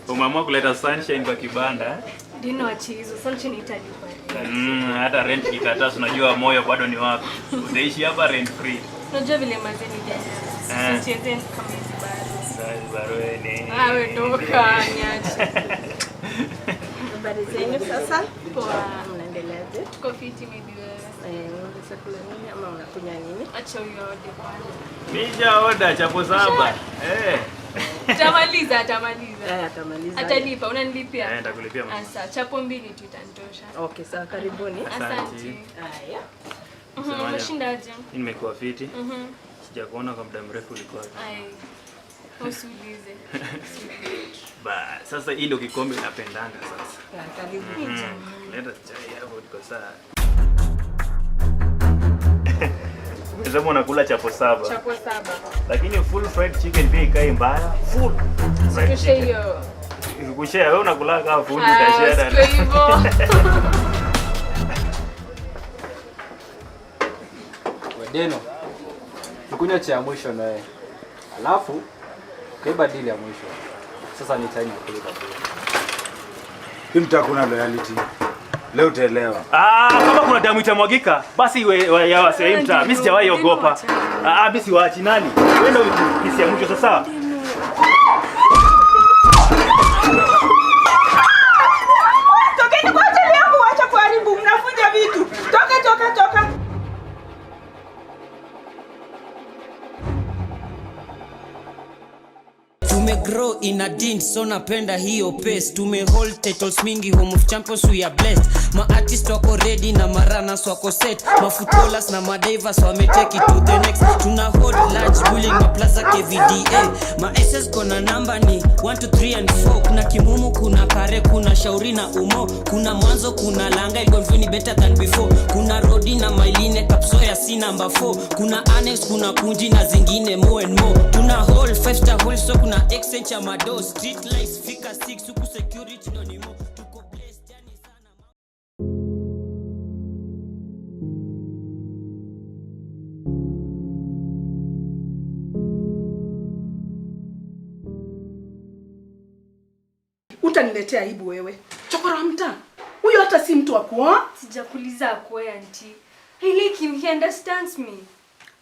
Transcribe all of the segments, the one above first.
Umeamua kuleta sunshine kwa kibanda. Dino achi hizo sunshine italipa. Hata rent kikataa, unajua moyo bado ni wako. Utaishi hapa rent free. Unajua vile mazeni jana. Sicheze kama hizi bado wewe. Wewe toka nyachi. Habari zenu sasa? Poa, mnaendeleaje? Tuko fiti maybe wewe. Unataka kula nini ama unakunywa nini? Acha huyo ode kwanza. Nija order chapo 7. Tamaliza. Atamaliza. Atalipa, unanilipia? Nitakulipia mama. Sasa chapo 2 tu itanitosha. Okay, sawa, karibuni. Asante. Haya. Umeshindaje? Nimekuwa fiti. Sijakuona kwa muda mrefu ulikuwa. Usiulize. Sasa hii ndio kikombe napendanga sasa. Karibuni. Leta chai hapo iko sawa. Unasema unakula chapo 7. Chapo 7. Lakini full fried chicken pia ikai mbaya. Full. Sikoshe hiyo. Ukikushare wewe unakula kama full utashare dada. Hivyo. Deno. Tukunywa cha mwisho na wewe. Alafu beba deal ya mwisho. Sasa ni time ya kulipa bill. Kimta kuna loyalty. Leo utaelewa. Kama kuna damu itamwagika, basi ya wase mta. Mimi sijawahi ogopa. Mimi siwaachi nani? Wewe ndio kisi ya mwisho sasa. Tokeni kwa ajili yangu, acha kuharibu, mnafunja vitu. Toka. Tumegrow in a din, so napenda hiyo pace. Tumehold titles mingi, home of champions we are blessed. Ma artists wako ready na maranas wako set. Ma footballers na ma divers wame take it to the next. Tuna hold large bullying ma plaza KVDA. Ma SS kona namba ni 1 2 3 and 4. Kuna Kimumu, kuna Kare, kuna Shauri na Umo. Kuna Mwanzo, kuna Langa, Ilgonfini better than before. Kuna Rodi na Mailine, Kapsoya si number 4. Kuna Annex, kuna Kunji na zingine more and more. Tuna hold 5-star hold, so kuna exchange amado. Street lights fika 6 huku security no ni mo. Tuko blessed yani sana. Utaniletea aibu wewe. Chokora mta. Huyo hata si mtu wa kuoa. Sijakuuliza akwe auntie. I like him, he understands me.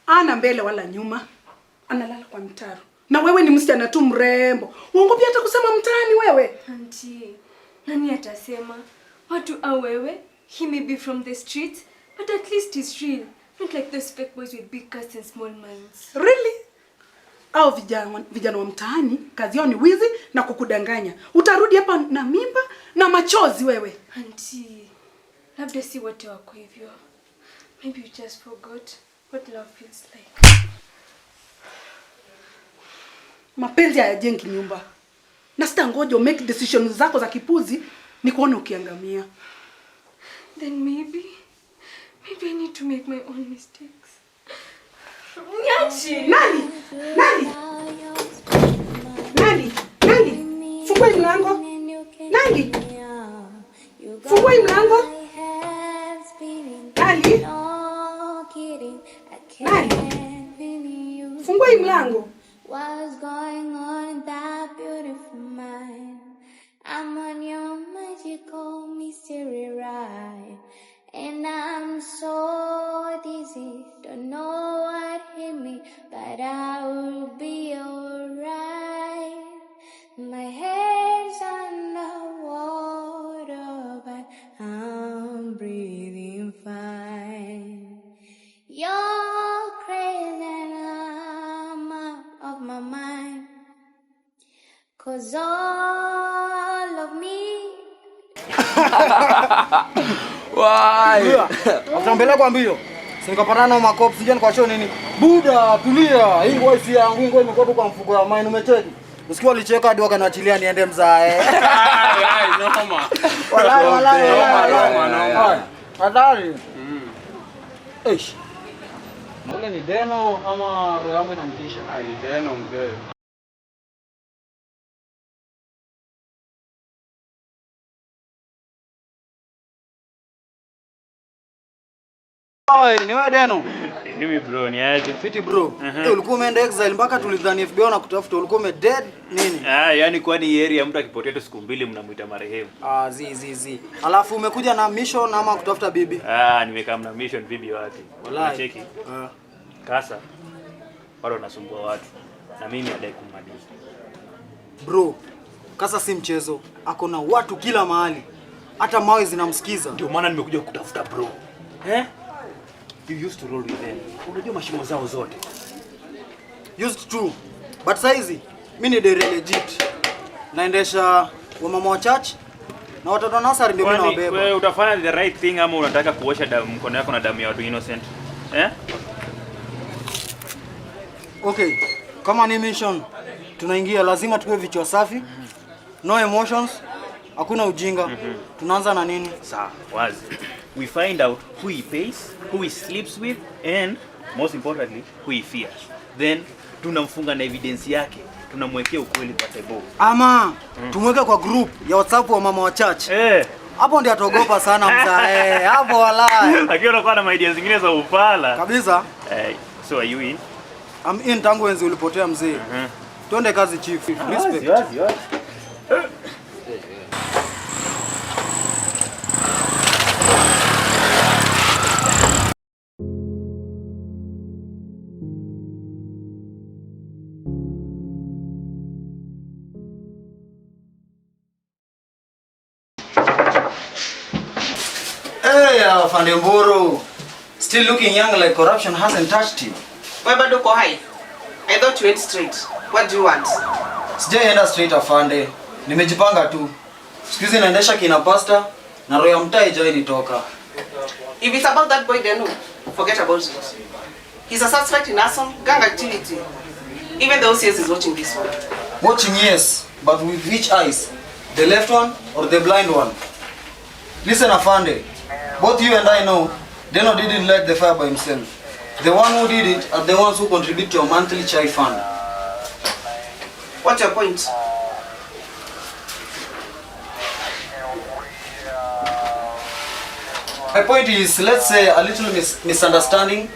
Ana mbele wala nyuma. Analala kwa mtaro. Na wewe ni msichana tu mrembo. Uongopi hata kusema mtaani wewe. Auntie, nani atasema? Watu au wewe? He may be from the streets, but at least he's real. Not like those fake boys with big cars and small minds. Really? Au vijana wa mtaani kazi yao ni wizi na kukudanganya. Utarudi hapa na mimba na machozi wewe. Auntie, labda si wote wako hivyo. Maybe you just forgot what love feels like. Mapenzi hayajengi nyumba. Na sitangoja make decisions zako za kipuzi ni kuona ukiangamia. Then maybe I need to make my own mistakes. Nyachi! Nani? Fungua mlango. Nani? Fungua mlango. Nani? Fungua mlango. What's going on in that beautiful mind? I'm on your magical mystery ride, and I'm so dizzy, don't know what hit me, but I will be alright. My head's underwater, but I'm breathing fine. You're crazy and I'm out of my mind, 'cause all of me. Wai. Utambelea kwa mbio. Sinikapatana na makopi, sije nikawashow nini? Buda, tulia. Hii ngoi si yangu, ngoi imekuwa kwa mfuko wa mine umecheki. Usikia alicheka hadi wakaniachilia niende mzae. Noma. Wala. Hatari. Eish. Mbona ni Deno ama roho yangu inanitisha? Ni Deno mzee. Oi, ni wewe Deno. Mimi bro ni aje? Fiti bro. Ulikuwa umeenda exile mpaka tulidhani FBI na kutafuta, ulikuwa dead nini? Yani kwani area mtu akipotea tu siku 2 mnamuita marehemu. Zi. Alafu umekuja na mission ama kutafuta bibi? Nimekaa na mission bibi wapi? Wallahi. Cheki. Kasa. Bado nasumbua watu. Na mimi nadai kumaliza. Bro, Kasa si mchezo. Ako na watu kila mahali. Hata mawe zinamsikiza. Ndio maana nimekuja kutafuta bro. You used to roll with them. Unajua mashimo zao zote. Used to. But saizi mimi ni dere legit. Naendesha wa mama wa church na watoto wa nasari ndio mimi nawabeba. Wewe utafanya the right thing ama unataka kuosha damu mkono yako na damu ya watu innocent? Okay. Kama ni mission tunaingia, lazima tuwe vichwa safi. No emotions. Hakuna ujinga. Tunaanza na nini? Sawa, wazi. We find out who he pays, who he sleeps with, and most importantly, who he fears. Then tunamfunga na evidence yake, tunamwekea ukweli kwa table. Ama tumweke kwa group ya WhatsApp wa mama wa church. Hapo ndio ataogopa sana mzee. Hapo wallahi. Lakini unakuwa na ideas zingine za upala. Kabisa. So are you in? I'm in tangu enzi ulipotea mzee. Twende kazi chief. Respect. Wazi. Hey, Afande Mburu. Still looking young like corruption hasn't touched you. Why bado uko high? I thought you went straight. What do you want? Sijaenda straight Afande. Nimejipanga tu. Siku hizi naendesha kina pasta na roho ya mtaa ijai nitoka. If it's about that boy then no, forget about it. He's a suspect in arson, gang activity. Even the OCS is watching this one. Watching, yes, but with which eyes? The left one or the blind one? Listen Afande, both you and I know Deno didn't light the fire by himself. The one who did it are the ones who contribute to your monthly chai fund. What's your point? My point is, let's say a little misunderstanding,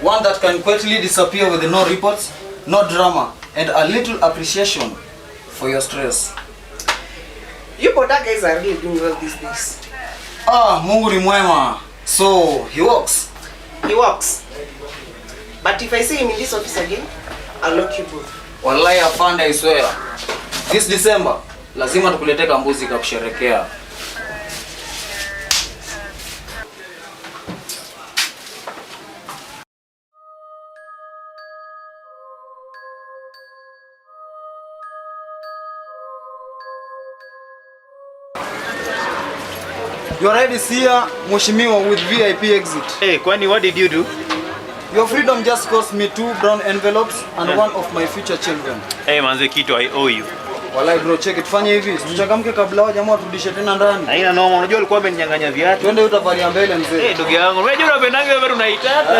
one that can quickly disappear with no reports, no drama, and a little appreciation for your stress. You Boda guys are really doing well these days. Mungu ni mwema. So, he works. He works. But if I see him in this office again, I'll lock you both. Wallahi Afande, I swear. This December, lazima tukulete kambuzi ka kusherekea. Your ride is here, Mheshimiwa, with VIP exit. Hey, kwani what did you do? Your freedom just cost me 2 brown envelopes and one of my future children. Hey manze, kitu I owe you. Wallahi bro, check it. Fanya hivi. Tuchangamke kabla hao jamaa turudishe tena ndani. Haina noma, unajua alikuwa ameninyang'anya viatu. Twende utavalia mbele mzee. Ndugu yangu, unajua unapendanga wewe unaitaka.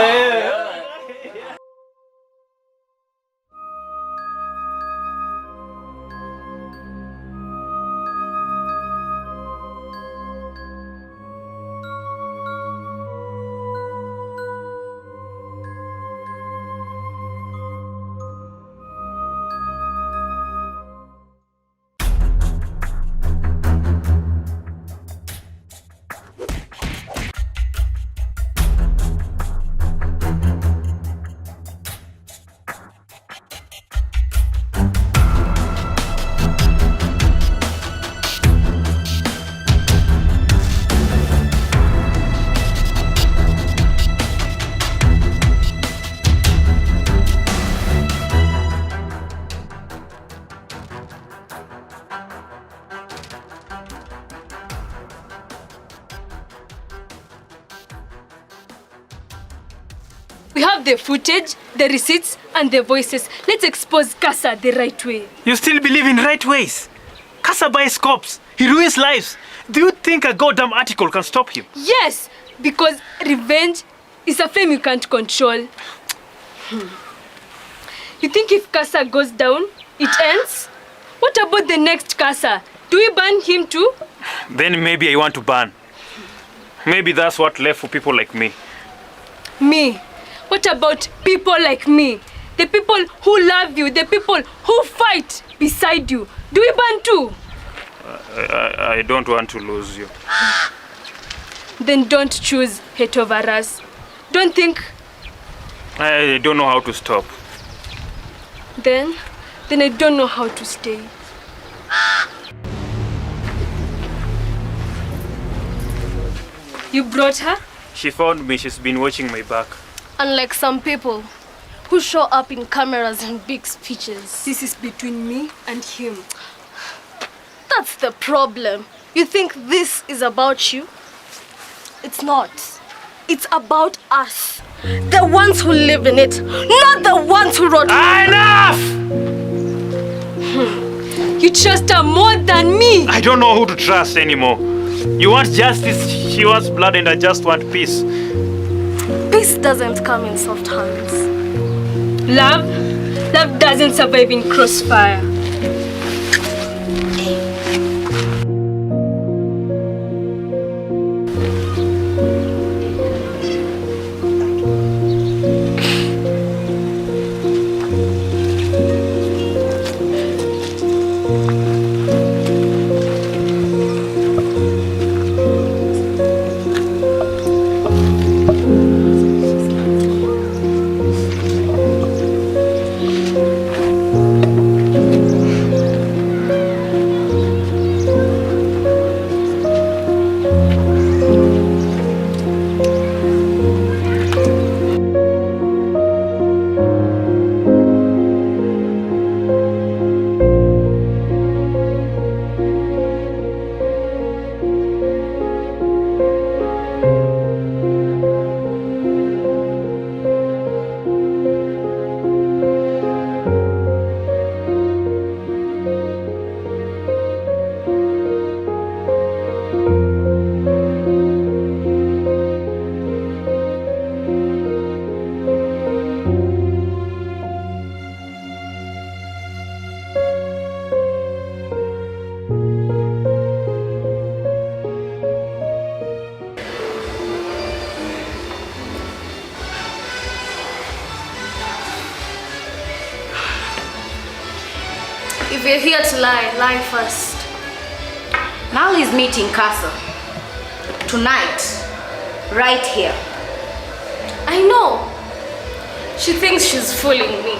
We have the footage, the receipts, and the voices. Let's expose Kasa the right way. You still believe in right ways? Kasa buys cops. He ruins lives. Do you think a goddamn article can stop him? Yes, because revenge is a flame you can't control. You think if Kasa goes down, it ends? What about the next Kasa? Do we ban him too? Then maybe I want to ban. Maybe that's what left for people like me. Me? What about people like me? The people who love you, the people who fight beside you. Do we burn too? I don't want to lose you. Then don't choose hate over us. Don't think. I don't know how to stop. Then I don't know how to stay. You brought her? She found me. She's been watching my back. Unlike some people who show up in cameras and big speeches. This is between me and him. That's the problem. You think this is about you? It's not. It's about us. The ones who live in it, not the ones who wrote it. Enough! You trust her more than me. I don't know who to trust anymore. You want justice, she wants blood, and I just want peace. Peace doesn't come in soft hands. Love doesn't survive in crossfire. If you're here to lie, lie first. Mal is meeting Casa. Tonight. Right here. I know. She thinks she's fooling me.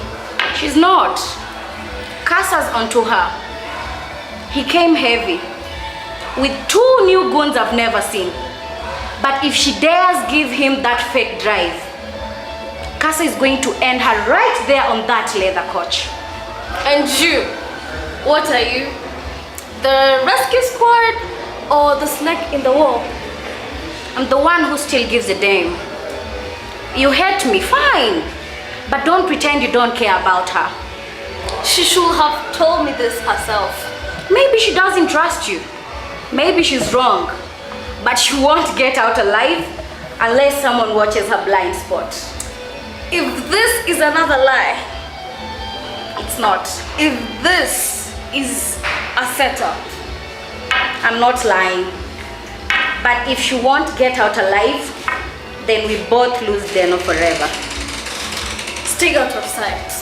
She's not. Casa's onto her. He came heavy. With 2 new goons I've never seen. But if she dares give him that fake drive, Casa is going to end her right there on that leather couch. And you? What are you? The rescue squad or the snake in the wall? I'm the one who still gives a damn. You hate me, fine. But don't pretend you don't care about her. She should have told me this herself. Maybe she doesn't trust you. Maybe she's wrong. But she won't get out alive unless someone watches her blind spot. If this is another lie, it's not. If this is a setup, I'm not lying. But if she won't get out alive, then we both lose Deno forever. Stay out of sight.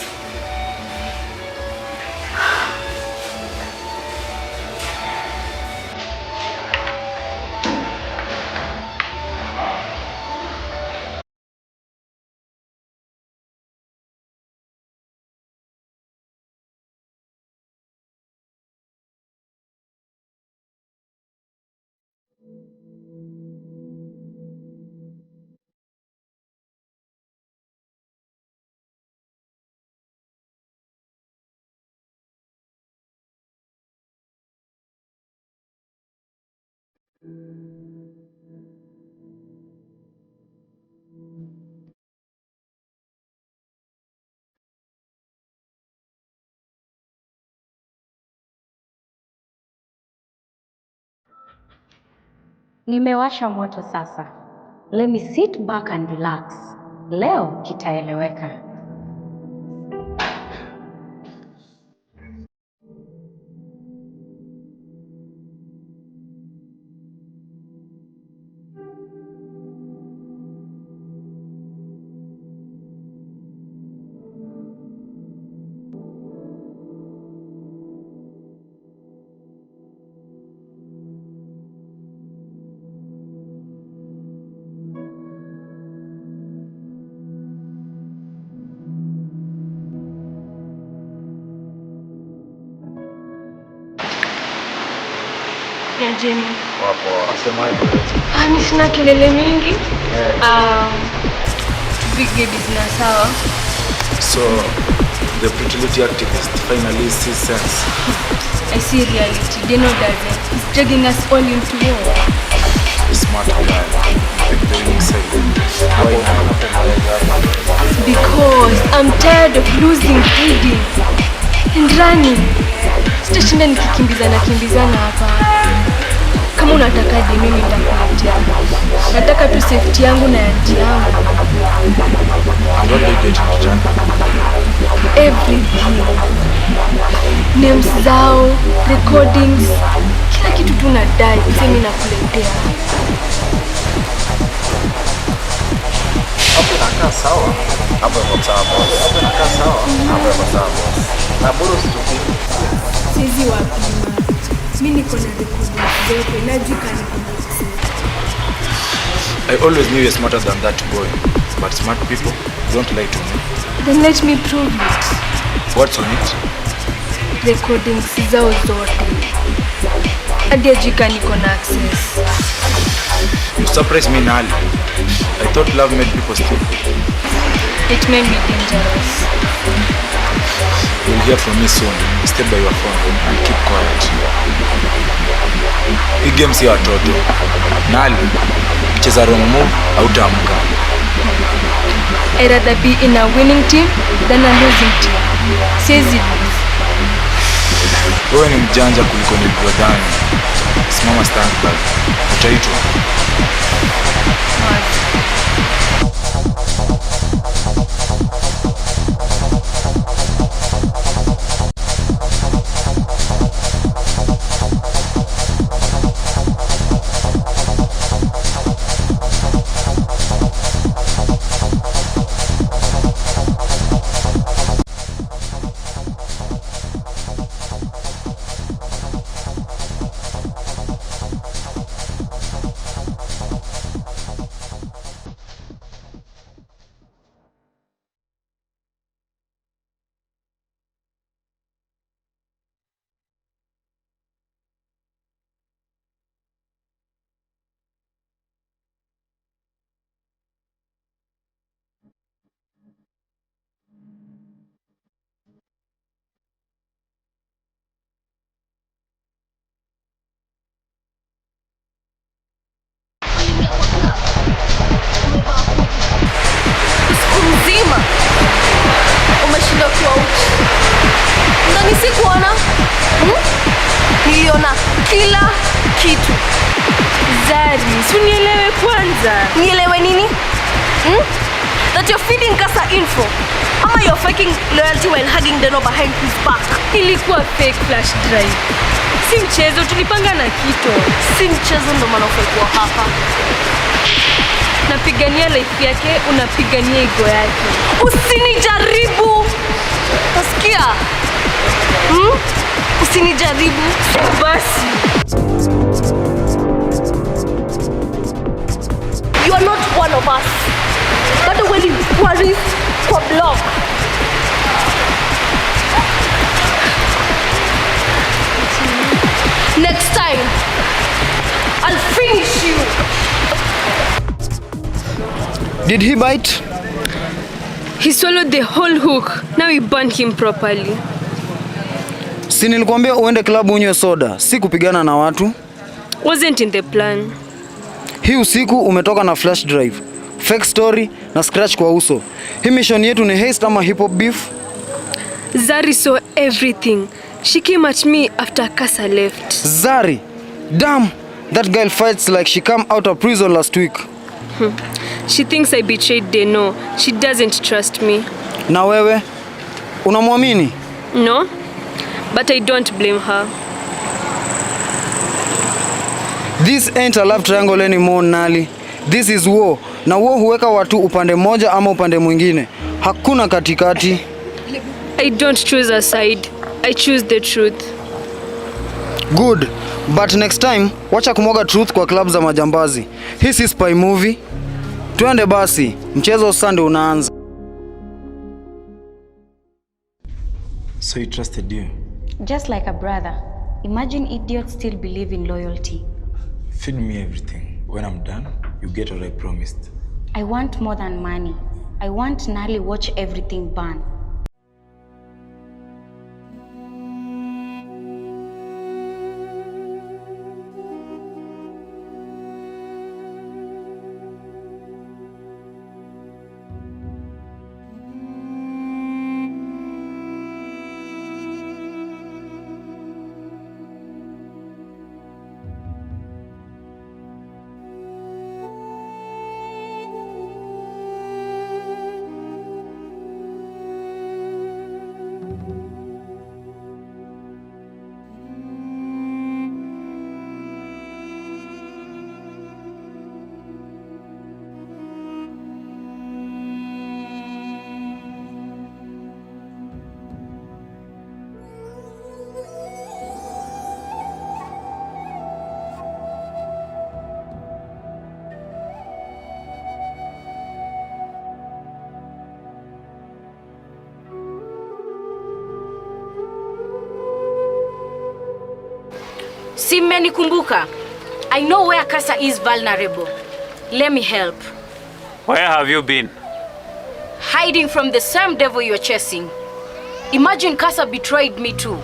Nimewasha moto sasa. Let me sit back and relax. Leo kitaeleweka. Ya Jimmy. Wapo wasemaje? Mimi sina kelele mingi. Tupige business sawa. So the fertility activist finally sees sense. I see reality. They know that it's dragging us all into war. Smart guy. The winning side. Why not? Because I'm tired of losing, hiding and running. Sitashinda nikikimbizana hapa. Kama unataka hadi mimi nitakuletea. Nataka tu safety yangu na aunti yangu. And what they get in return? Everything. Names zao, recordings, kila kitu tunadai, mimi nakuletea. Hapo nakaa sawa. Hapo iko sawa. Hapo nakaa sawa. Hapo iko sawa. Na bora usitukie. Sisi wapi? Mimi niko na recordings zote, najua niko. I always knew you're smarter than that boy. But smart people don't lie to me. Then let me prove it. What's on it? Recordings zao zote. Hadi ajika niko na access. You surprised me, Nali. I thought love made people stupid. It may be dangerous. You'll hear from me soon. Stay by your phone and keep quiet. Hii game si watoto. Nali, cheza wrong move, hautaamka. I'd rather be in a winning team than a losing team. Siwezi lose. Wewe ni mjanja kuliko nilivyodhani. Simama standby. Utaitwa. Mzima umeshinda kuwa uchi. Ndani sikuona. Niliona kila kitu. Zari, unielewe kwanza. Nielewe nini? That you're feeding Kasa info. Ama you're faking loyalty while hugging Deno behind his back. Ilikuwa fake flash drive. Si mchezo, tulipanga na kito. Si mchezo ndo maana ufekuwa hapa. Napigania life yake, unapigania ego yake. Usinijaribu. Nasikia? Usinijaribu. Basi. You are not one of us. But when you worry for block. Next time, I'll finish you. Did he bite? He swallowed the whole hook. Now we burn him properly. Si nilikwambia uende klabu unywe soda, si kupigana na watu. Wasn't in the plan. Hii usiku umetoka na flash drive, fake story na scratch kwa uso. Hii mission yetu ni haste ama hip hop beef? Zari saw everything. She came at me after Kasa left. Zari? Damn! That girl fights like she came out of prison last week. She thinks I betrayed Deno. She doesn't trust me. Na wewe? Unamwamini? No, but I don't blame her. This ain't a love triangle anymore, Nali. This is war. Na war huweka watu upande moja ama upande mwingine. Hakuna katikati. I don't choose a side. I choose the truth. Good. But next time, wacha kumwaga truth kwa club za majambazi. Hii si spy movie. Twende basi. Mchezo Sunday unaanza. So he trusted you? Just like a brother. Imagine idiots still believe in loyalty. Feed me everything. When I'm done, you get what I promised. I want more than money. I want Nali watch everything burn. Simenikumbuka. I know where Kasa is vulnerable. Let me help. Where have you been? Hiding from the same devil you're chasing. Imagine Kasa betrayed me too.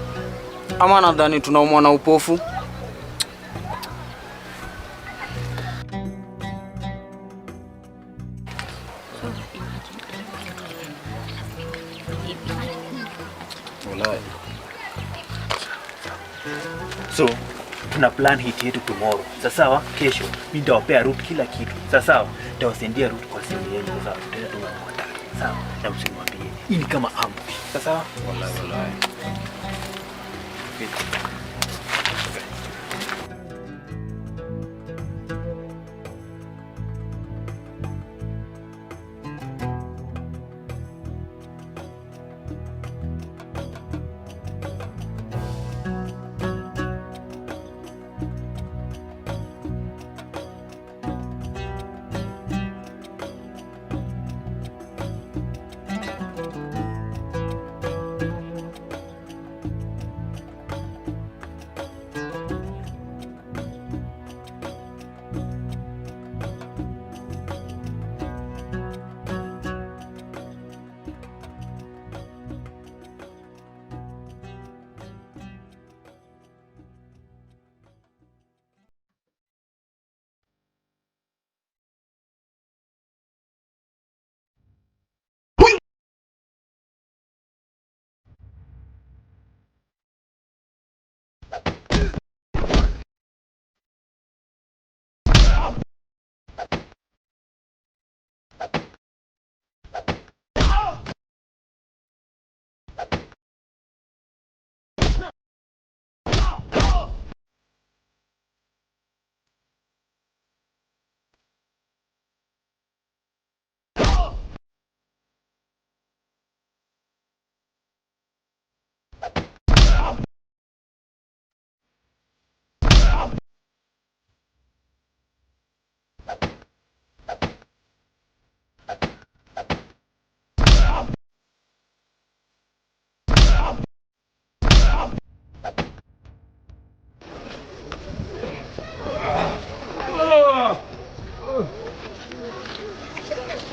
Ama nadhani tunaumwa na upofu. So, tuna plan hit yetu tomorrow. Sawa, kesho mimi nitawapea route kila kitu. Sawa, nitawasendia route kwa simu yenu. Sawa, tutaenda tunamwata. Sawa, na msimwambie. Hii ni kama ambush. Sawa? Wallahi.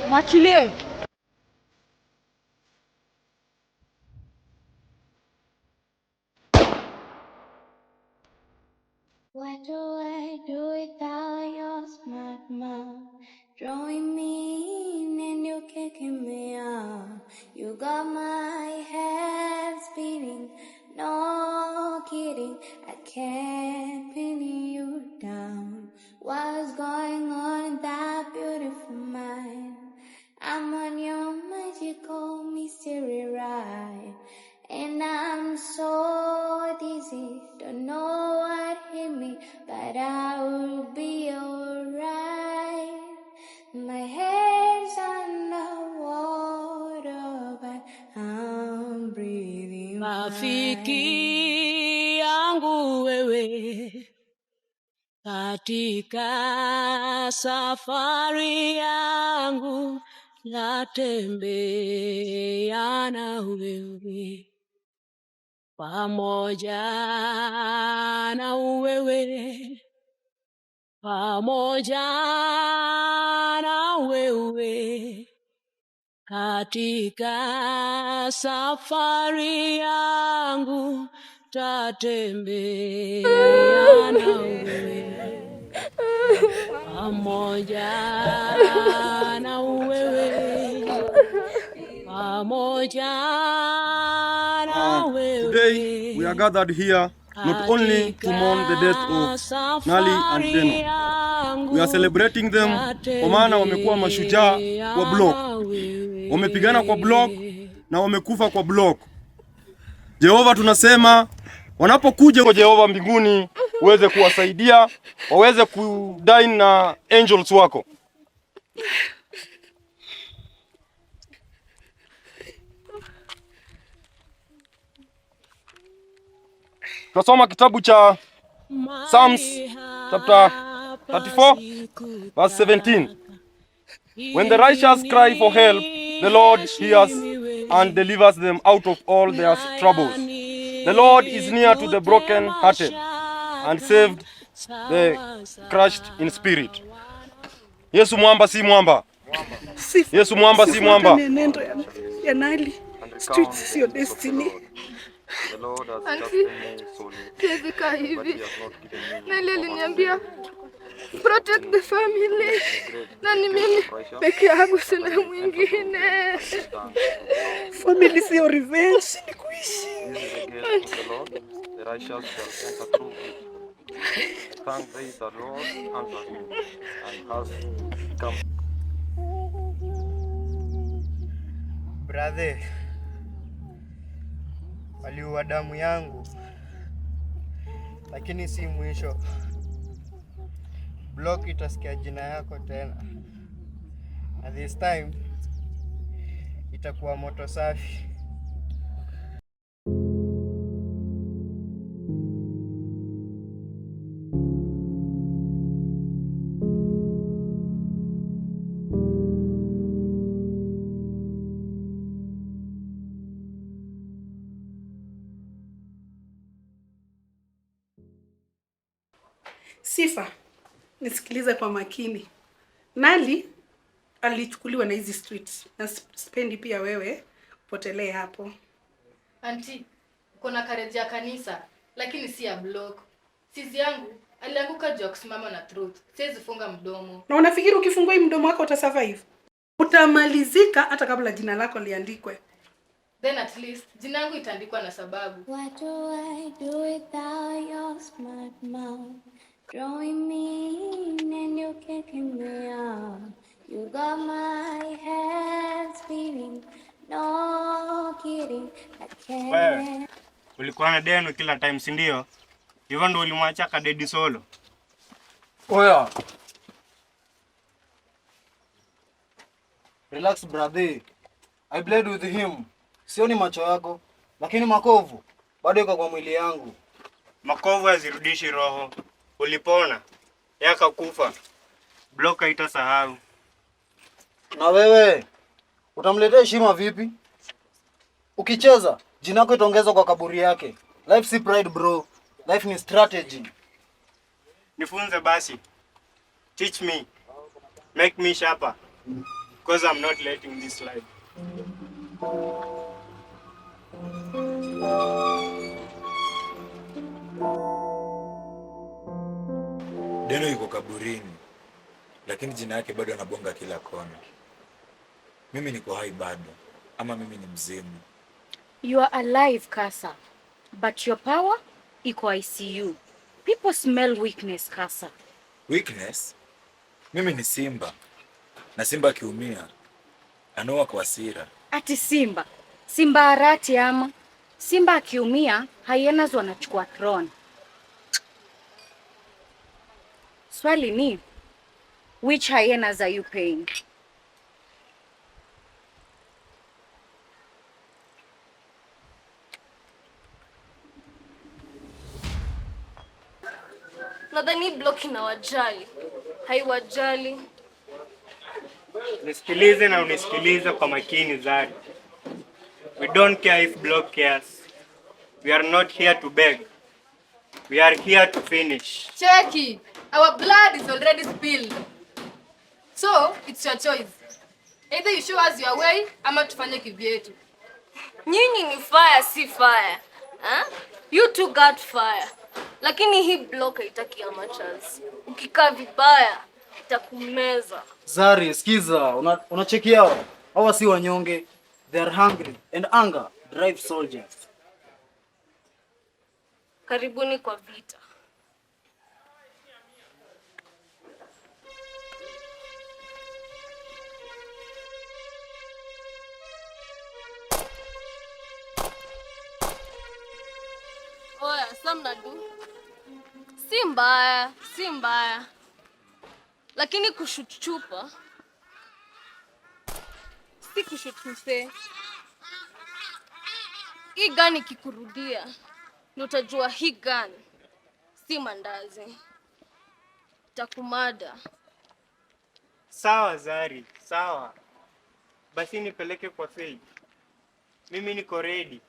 Mwachilie. What do I do without your smart mouth? Drawing me in and you kicking me out. You got my head spinning, no kidding. I can't pin you down. What's going on in that beautiful mind? I'm on your magical mystery ride. And I'm so dizzy, don't know what hit me, but I will be alright. My head's underwater, but I'm breathing Rafiki yangu wewe, katika safari yangu natembea na wewe. pamoja na wewe, pamoja na wewe, katika safari yangu tatembea na wewe, pamoja na wewe, pamoja na wewe. Today we are gathered here not only to mourn the death of Nali and Deno. We are celebrating them kwa maana wamekuwa mashujaa kwa block. Wamepigana kwa block na wamekufa kwa block. Jehova, tunasema wanapokuja kwa Jehova mbinguni uweze kuwasaidia, waweze kudine na angels wako. Tunasoma kitabu cha Psalms chapter 34 verse 17. When the righteous cry for help, the Lord hears and delivers them out of all their troubles. The Lord is near to the broken-hearted and saved the crushed in spirit. Yesu mwamba si mwamba. Yesu mwamba si mwamba. Nendo ya Nali. Streets is your destiny. Auntie, siwezi kaa hivi. Nali aliniambia protect the family. Na ni mimi peke yangu, sina mwingine. Family sio revenge, ni kuishi. The righteous shall enter through it. Thank thee the Lord answered me and has come. Brother, waliua damu yangu, lakini si mwisho. Block itasikia jina yako tena. And this time itakuwa moto safi. Sifa, nisikilize kwa makini. Nali alichukuliwa na hizi streets. Na spendi pia wewe potelee hapo. Auntie, uko na courage ya kanisa, lakini si ya block. Sisi yangu alianguka juu ya kusimama na truth. Siwezi funga mdomo. Na unafikiri ukifungua hii mdomo wako utasurvive? Utamalizika hata kabla jina lako liandikwe. Then at least jina langu itaandikwa na sababu. What do I do without your smart mouth? Drawing me in and you're kicking me out. You got my head spinning. No kidding, I can't. Wewe ulikuwa na Deno kila time, si ndio? Hivyo ndio ulimwacha kadedi solo. Oya. Relax brother. I played with him. Sioni macho yako, lakini makovu bado iko kwa mwili yangu. Makovu hazirudishi roho. Ulipona, yakakufa. Block haitasahau. Na wewe utamletea heshima vipi? Ukicheza jina lako itaongezwa kwa kaburi yake. Life si pride bro. Life ni strategy. Nifunze basi. Teach me. Make me sharper. Because I'm not letting this life. Deno yuko kaburini, lakini jina yake bado anabonga kila kona. Mimi niko hai bado, ama mimi ni mzimu. You are alive, Kasa, but your power iko ICU. People smell weakness, Kasa. Weakness? Mimi ni simba, na simba akiumia anoa kwa hasira. Ati simba? Simba arati ama? Simba akiumia, hyenas wanachukua throne. Swali ni, which hyenas are you paying? Nadhani block inawajali. Haiwajali. Nisikilize na unisikilize kwa makini Zari. We don't care if block cares. We are not here to beg. We are here to finish. Cheki, our blood is already spilled. So, it's your choice. Either you show us your way, ama tufanye kivyetu. Nyinyi ni fire si fire. You two got fire. Lakini hii block haitaki amateurs. Ukikaa vibaya itakumeza. Zari, sikiza, unachekia hao. Hawa si wanyonge. They are hungry and hunger drives soldiers. Karibuni kwa vita. Oya, samnadu. Si mbaya. Lakini kushoot chupa si kushoot mse. Hii gani kikurudia, utajua hii gani si mandazi. Takumada. Sawa Zari, sawa. Basi nipeleke kwa Faith. Mimi niko ready.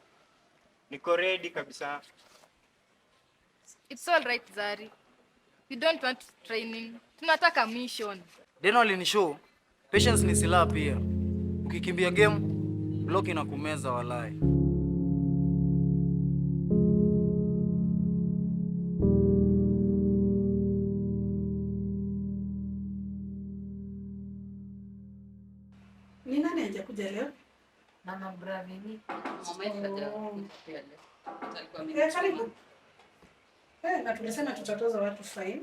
Niko ready kabisa. It's all right, Zari. We don't want training. Tunataka mission. Deno alinishow patience ni silaha pia. Ukikimbia game block inakumeza walai. Ni nani hajakuja leo? Mama Bravini. Karibu. Na tulisema tutatoza watu fine.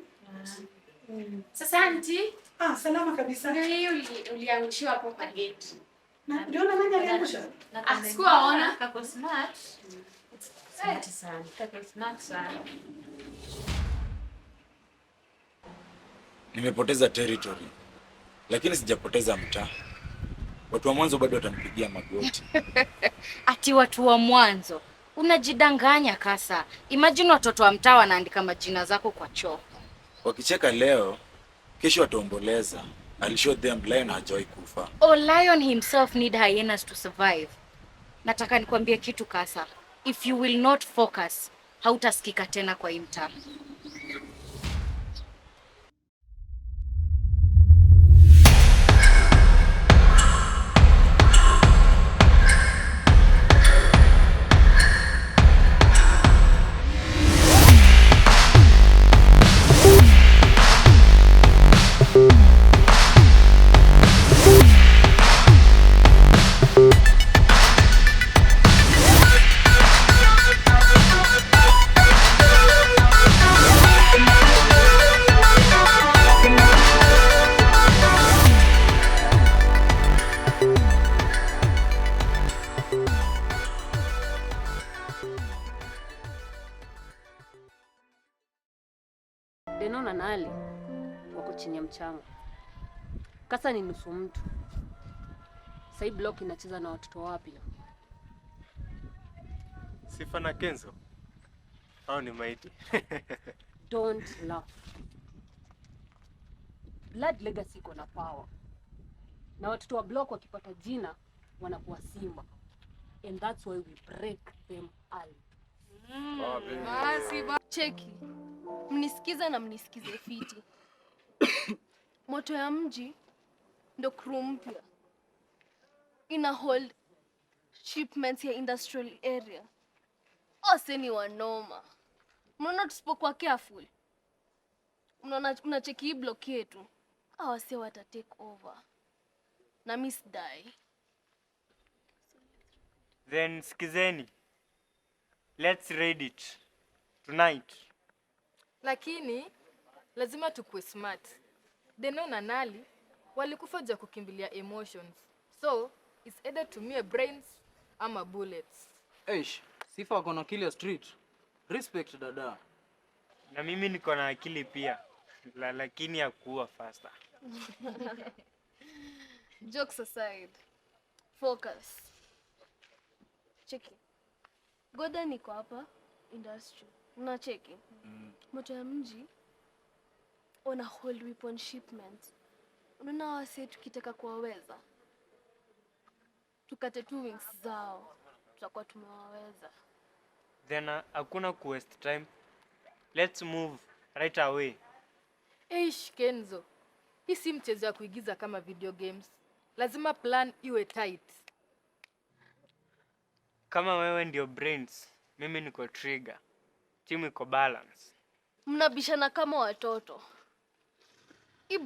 Sasa auntie, salama kabisa. Ndio hiyo uliangushiwa hapo kwa gate. Na ndio nani aliangusha? Sikuwaona. Kako smart. Smart sana. Kako smart sana. Nimepoteza territory. Lakini sijapoteza mtaa. Watu wa mwanzo bado watanipigia magoti. Ati watu wa mwanzo? Unajidanganya Kasa. Imagine watoto wa mtaa wanaandika majina zako kwa choo. Wakicheka leo, kesho wataomboleza. I'll show them lion hajawahi kufa. Oh, lion himself need hyenas to survive. Nataka nikwambie kitu Kasa. If you will not focus, hautasikika tena kwa hii mtaa. Deno na Nali wako chini ya mchanga. Kasa ni nusu mtu. Sai block inacheza na watoto wapya. Sifa na Kenzo. Hao ni maiti. Don't laugh. Blood legacy iko na power. Na watoto wa block wakipata jina wanakuwa simba. And that's why we break them all. Cheki. Mnisikize na mnisikize fiti. Moto ya mji ndo crew mpya. Ina hold shipments ya industrial area. Oseni wanoma. Mnaona tusipokuwa careful. Mnacheki hii block yetu. Awase wata take over. Na miss die. Then sikizeni. Let's read it tonight. Lakini lazima tukue smart. Deno na Nali walikufa juu ya kukimbilia emotions. So, it's either tumie brains ama bullets. Sifa wako na akili ya street. Respect dada. Na mimi niko na akili pia. Lakini ya kuwa faster. Jokes aside. Focus. Cheki. Goda niko hapa industry. Unacheki? Moto ya mji wana hold weapon shipments. Unaona wase tukitaka kuwaweza. Tukate tu wings zao. Tutakuwa tumewaweza. Then hakuna ku waste time. Let's move right away. Eish Kenzo. Hii si mchezo ya kuigiza kama video games. Lazima plan iwe tight. Kama wewe ndio brains, mimi niko trigger. Timu iko balance. Mnabishana kama watoto. Hii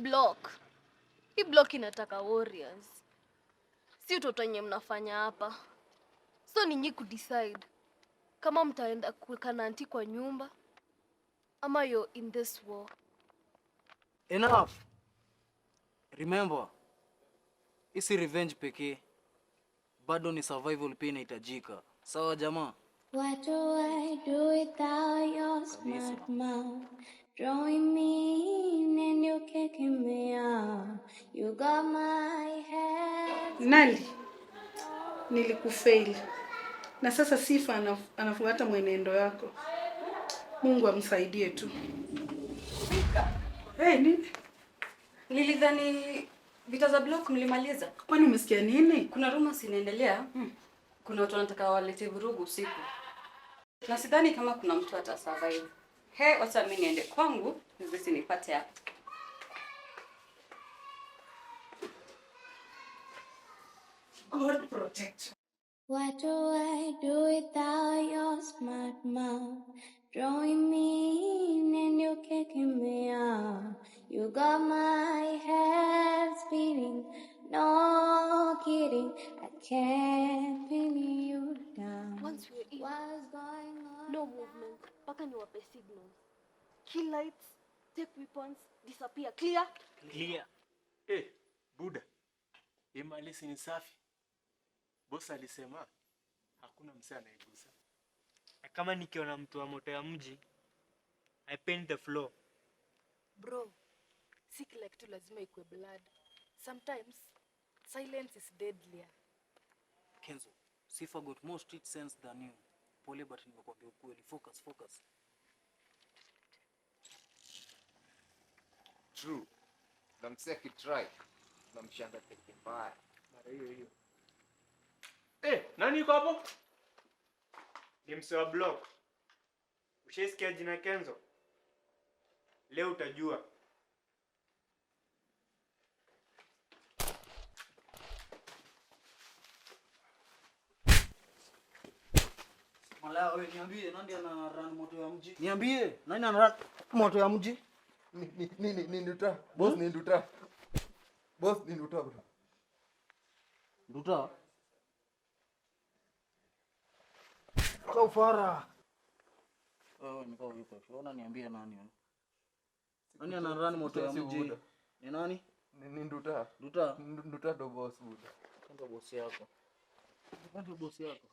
block inataka warriors. Si utoto wenye mnafanya hapa. So ni nyinyi kudecide kama mtaenda kuweka nanti kwa nyumba ama you're in this war. Enough. Remember, isi revenge pekee. Bado ni survival pia inahitajika. Sawa jamaa? What do I do without your smart mouth? Drawing me in and you kicking me out. You got my head. Nali, nilikufail. Na sasa Sifa anafuata mwenendo yako. Mungu amsaidie tu. Nini? Nilidhani vita za block mlimaliza. Kwani umesikia nini? Kuna rumors inaendelea. Kuna watu wanataka walete vurugu usiku. Na sidhani kama kuna mtu atasurvive. Wacha mimi niende kwangu, nizisi nipate hapo. God protect you. What do I do without your smart mouth? Drawing me in and you kicking me out. You got my head spinning. No kidding, I can't pin you down. Once we're in, What's going on? no movement. Paka niwape signals. Kill lights, take weapons, disappear. Clear? Clear. Buda. Hii mali si ni safi. Boss alisema hakuna msee anaigusa. Na kama nikiona mtu wa moto ya mji, I paint the floor. Bro, si kila kitu lazima ikue blood. Sometimes silence is deadlier. Kenzo, Sifa got more street sense than you. Pole but nimekwambia ukweli. Focus. True. Na msee akitry. Na mshanga teke mbaya. Mara hiyo. Nani yuko hapo? Ni msee wa block. Ushaisikia jina Kenzo? Leo utajua. Malaya wewe niambie nani ana run moto ya mji? Niambie nani ana run moto ya mji? Ni Nduta. Boss ni Nduta. Boss ni Nduta bro. Nduta? Kwa ufara. Nikao yuko. Unaona niambie nani wewe? Nani ana run moto ya mji? Ni nani? Ni Nduta. Nduta? Nduta ndo boss buda. Ndio boss yako. Ndio boss yako.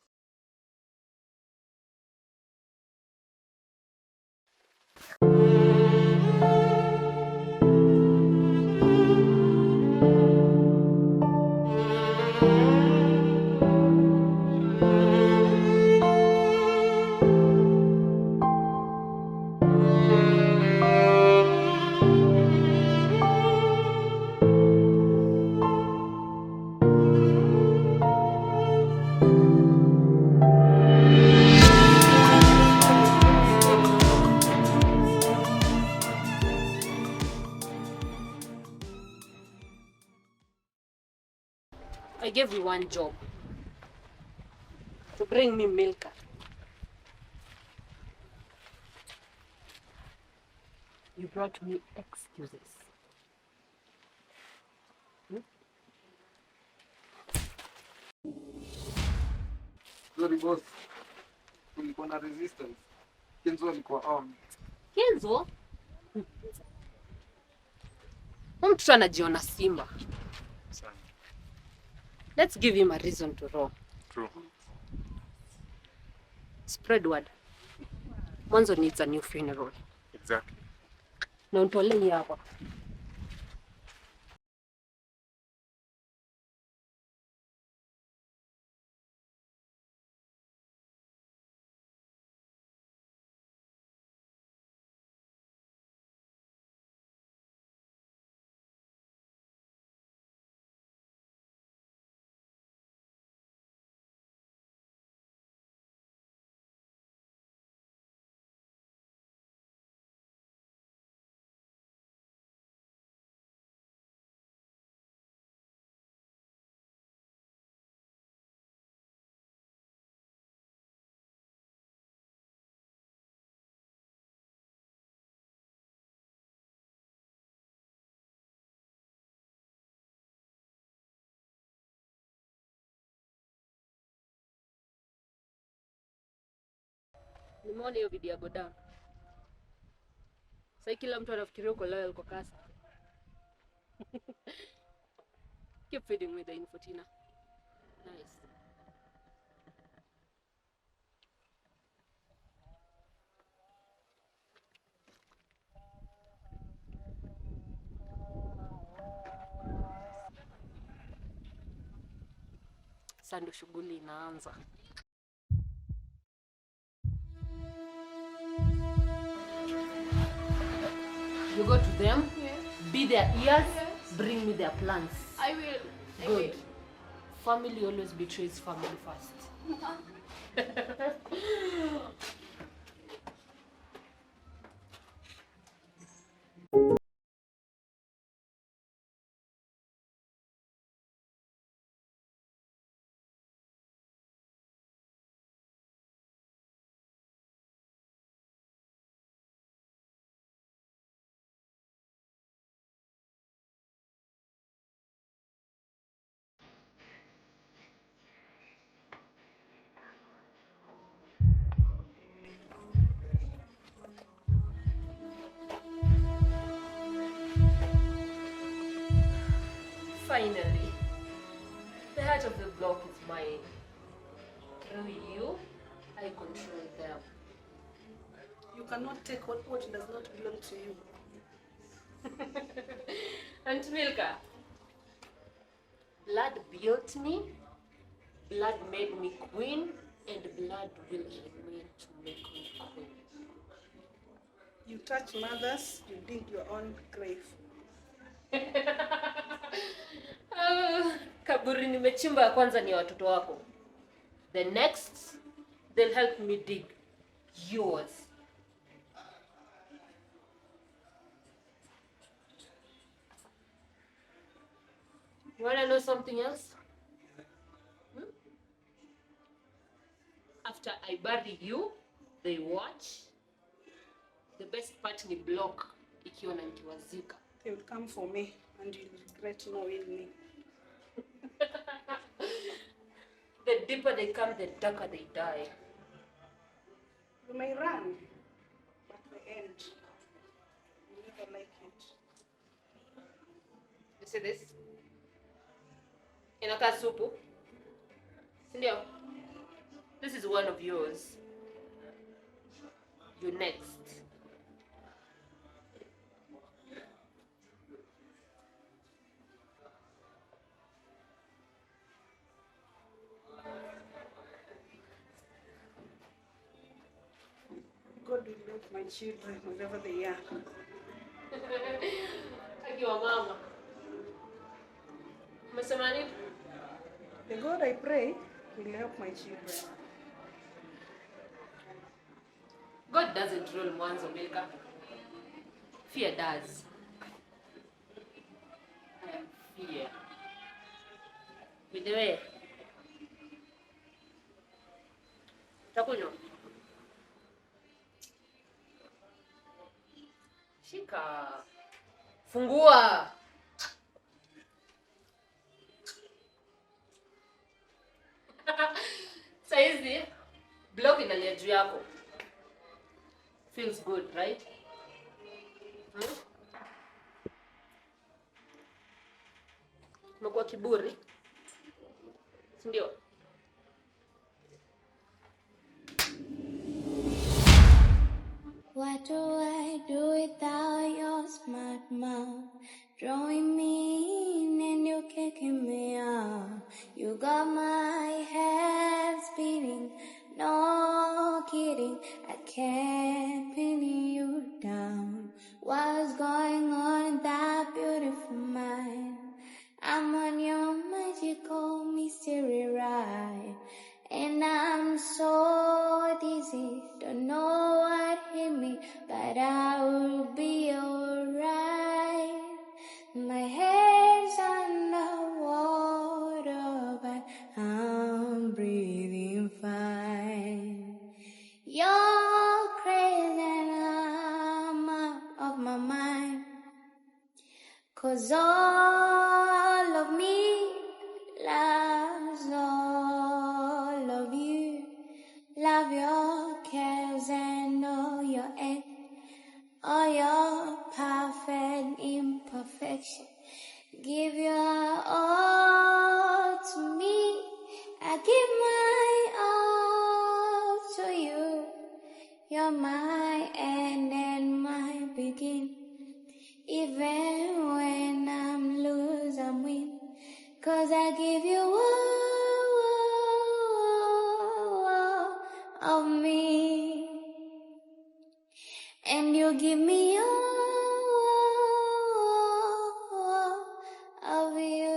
I gave you one job. To bring me Milka. You brought me excuses. Sorry boss. Kulikuwa na resistance. Kenzo alikuwa on. Kenzo? Mtu anajiona simba. Let's give him a reason to roar. True. Spread word. Mwanzo needs a new funeral. Exactly. Na untolee hapa. Nimeona hiyo video ya Goda. Sasa kila mtu anafikiria uko loyal kwa Kasa. Keep feeding me the info, Tina. Nice. Sasa ndio shughuli inaanza. You go to them, be their ears, bring me their plans. I will. Good. Family always betrays family first. Finally, the heart of the block is mine. Through you, I control them. You cannot take what does not belong to you. Aunt Milka, blood built me, blood made me queen, and blood will remain to make me queen. You touch mothers, you dig your own grave. Kaburi nimechimba ya kwanza ni watoto wako. The next, they'll help me dig yours. You wanna know something else? After I bury you, they watch. The best part ni block ikiwa na nikiwazika. They will come for me and you'll regret knowing me. The deeper they come, the darker they die. You may run, but the end, you never like it. You see this? Inakaa supu. Sindio? This is one of yours. You next. God will love my children wherever they are. Akiwa mama. Umesema nini? The God I pray will help my children. God doesn't rule mwanzo, Milka. Fear does. I am fear. By the way, takunywa. Shika. Fungua. Saizi, block inalia juu yako. Feels good, right? Umekuwa kiburi. Ndio. What do I do without your smart mouth? Drawing me in and you're kicking me out. You got my head spinning, no kidding. I can't pin you down. What's going on in that beautiful mind? I'm on your magical mystery ride. And I'm so dizzy, don't know what hit me, but I will be alright. My head's underwater, but I'm breathing fine. You're crazy and I'm out of my mind, 'cause all of me loves all of you. Love your cares and affection. Give your all to me. I give my all to you. You're my end and my begin. Even when I'm lose, I'm win. 'Cause I give you all of me. And you give me all of you.